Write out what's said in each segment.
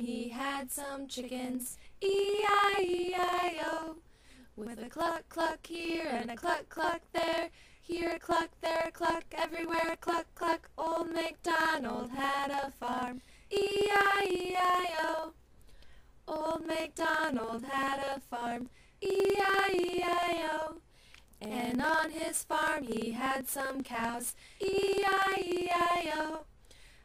he had some chickens, E-I-E-I-O. With a cluck cluck here and a cluck cluck there, here a cluck, there a cluck, everywhere a cluck cluck. Old MacDonald had a farm, E-I-E-I-O. Old MacDonald had a farm, E-I-E-I-O. And on his farm he had some cows, E-I-E-I-O.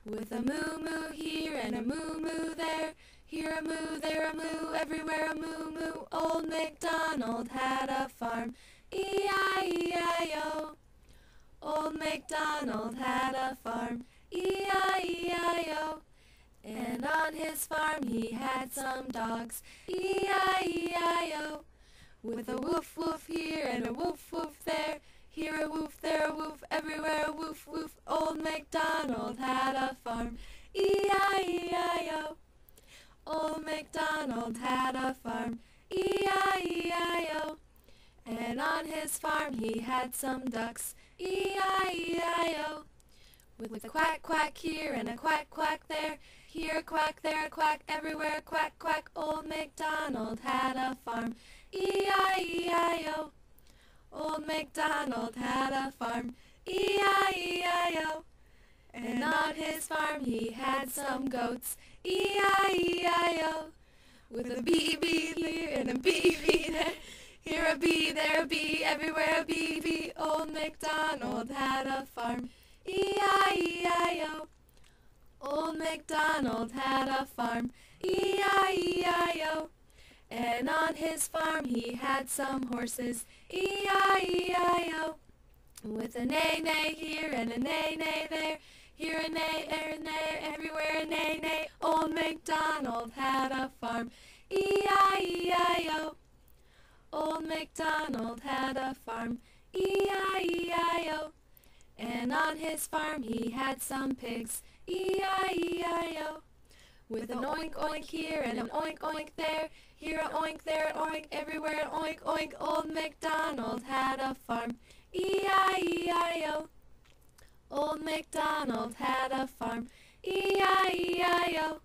With a moo-moo here and a moo-moo there, here a moo, there a moo, everywhere a moo-moo. Old MacDonald had a farm, E-I-E-I-O. Old MacDonald had a farm, E-I-E-I-O. And on his farm he had some dogs, E-I-E-I-O. With a woof woof here and a woof woof there, here a woof, there a woof, everywhere a woof woof. Old MacDonald had a farm, E-I-E-I-O. Old MacDonald had a farm, E-I-E-I-O. And on his farm he had some ducks, E-I-E-I-O. With a quack quack here and a quack quack there, here a quack, there a quack, everywhere a quack quack. Old MacDonald had a farm, E-I-E-I-O. Old MacDonald had a farm, E-I-E-I-O. And on his farm he had some goats, E-I-E-I-O. With a bee here and a bee there, here a bee, there a bee, everywhere a bee. Old MacDonald had a farm, E-I-E-I-O. Old MacDonald had a farm, E-I-E-I-O. And on his farm he had some horses, E-I-E-I-O. With a neigh-neigh here and a neigh-neigh there, here a neigh, there a neigh, everywhere a neigh-neigh. Old MacDonald had a farm, E-I-E-I-O. Old MacDonald had a farm, E-I-E-I-O. And on his farm he had some pigs, E-I-E-I-O. With an oink oink here and an oink oink there, here a oink, there an oink, everywhere an oink oink. Old MacDonald had a farm, E-I-E-I-O. Old MacDonald had a farm, E-I-E-I-O.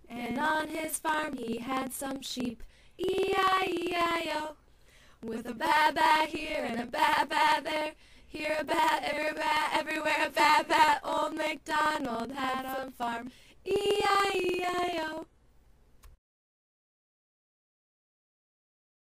And on his farm he had some sheep, E-I-E-I-O. With a ba-ba here and a ba-ba there, here a bat, there a bat, everywhere a bat. Old MacDonald had a farm, E-I-E-I-O.